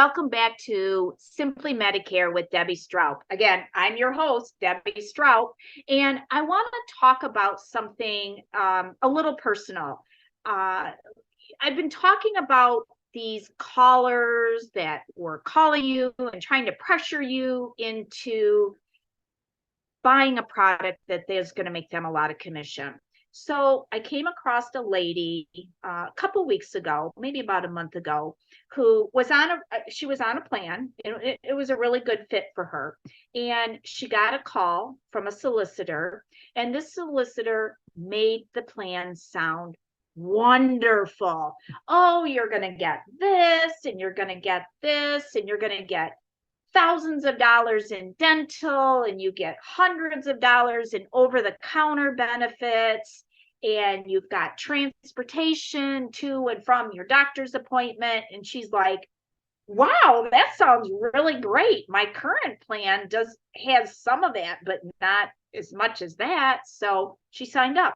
welcome back to Simply Medicare with Debbie Straub. Again, I'm your host, Debbie Straub, and I want to talk about something a little personal. I've been talking about these callers that were calling you and trying to pressure you into buying a product that is going to make them a lot of commission. So I came across a lady a couple weeks ago, maybe about a month ago, who was on a plan. It was a really good fit for her. And she got a call from a solicitor, and this solicitor made the plan sound wonderful. Oh, you're going to get this, and you're going to get this, and you're going to get thousands of dollars in dental, and you get hundreds of dollars in over-the-counter benefits, and you've got transportation to and from your doctor's appointment. And she's like, wow, that sounds really great. My current plan has some of that, but not as much as that. So she signed up.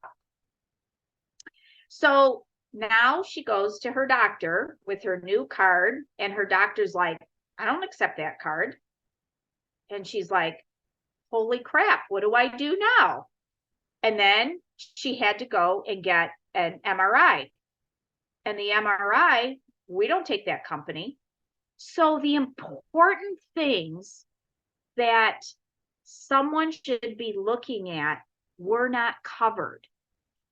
So now she goes to her doctor with her new card, and her doctor's like, I don't accept that card. And she's like, holy crap, what do I do now? And then she had to go and get an MRI. And the MRI, we don't take that company. So the important things that someone should be looking at were not covered.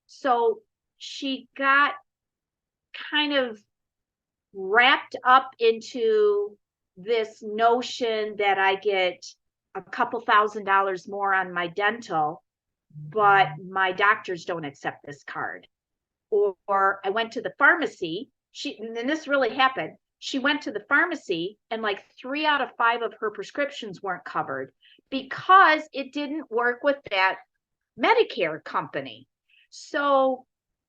So she got kind of wrapped up into this notion that I get a couple $1,000s more on my dental, but my doctors don't accept this card. Or I went to the pharmacy, and this really happened. She went to the pharmacy, and like 3 out of 5 of her prescriptions weren't covered because it didn't work with that Medicare company. So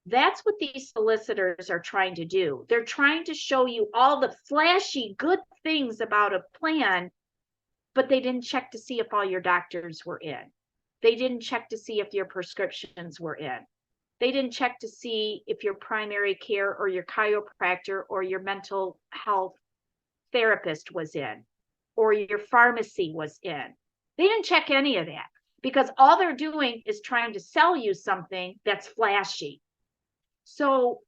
that's what these solicitors are trying to do. They're trying to show you all the flashy good things about a plan, but they didn't check to see if all your doctors were in. They didn't check to see if your prescriptions were in. They didn't check to see if your primary care or your chiropractor or your mental health therapist was in, or your pharmacy was in. They didn't check any of that because all they're doing is trying to sell you something that's flashy. So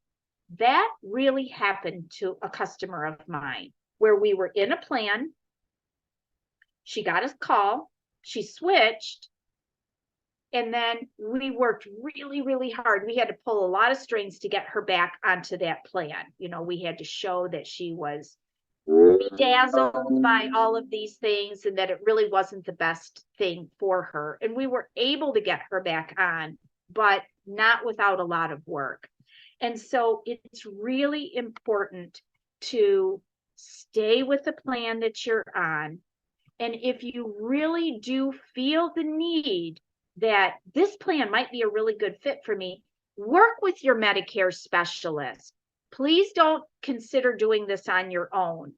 that really happened to a customer of mine, where we were in a plan. She got a call, she switched, and then we worked really, really hard. We had to pull a lot of strings to get her back onto that plan. We had to show that she was bedazzled by all of these things and that it really wasn't the best thing for her. And we were able to get her back on, but not without a lot of work. And so it's really important to stay with the plan that you're on. And if you really do feel the need that this plan might be a really good fit for me, work with your Medicare specialist. Please don't consider doing this on your own.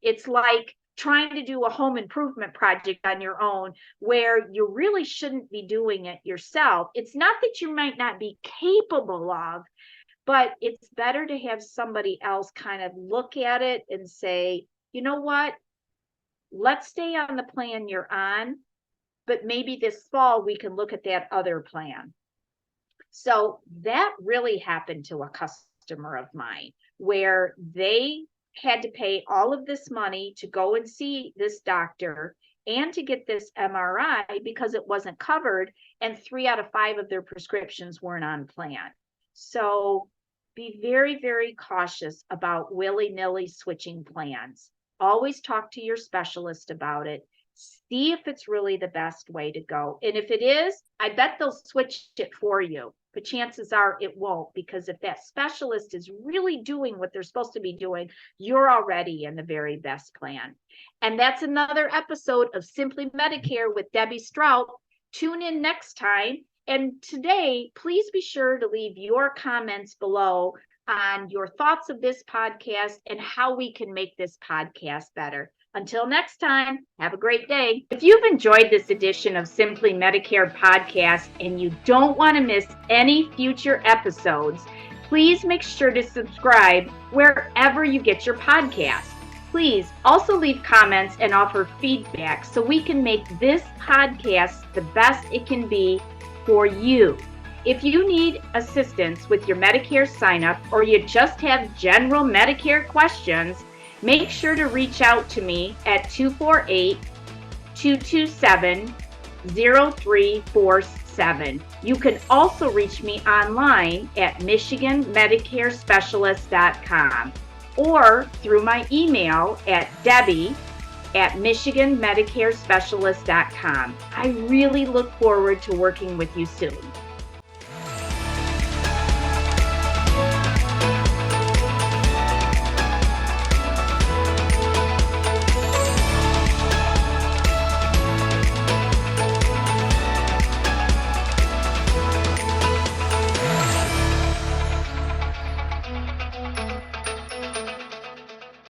It's like trying to do a home improvement project on your own, where you really shouldn't be doing it yourself. It's not that you might not be capable of, but it's better to have somebody else kind of look at it and say, you know what, let's stay on the plan you're on, but maybe this fall we can look at that other plan. So that really happened to a customer of mine, where they had to pay all of this money to go and see this doctor and to get this MRI because it wasn't covered, and 3 out of 5 of their prescriptions weren't on plan. So be very, very cautious about willy-nilly switching plans. Always talk to your specialist about it. See if it's really the best way to go. And if it is, I bet they'll switch it for you. But chances are it won't, because if that specialist is really doing what they're supposed to be doing, you're already in the very best plan. And that's another episode of Simply Medicare with Debbie Straub. Tune in next time. And today, please be sure to leave your comments below on your thoughts of this podcast and how we can make this podcast better. Until next time, have a great day. If you've enjoyed this edition of Simply Medicare podcast and you don't want to miss any future episodes, please make sure to subscribe wherever you get your podcast. Please also leave comments and offer feedback so we can make this podcast the best it can be for you. If you need assistance with your Medicare sign-up or you just have general Medicare questions, make sure to reach out to me at 248-227-0347. You can also reach me online at MichiganMedicareSpecialist.com or through my email at Debbie@MichiganMedicareSpecialist.com. I really look forward to working with you soon.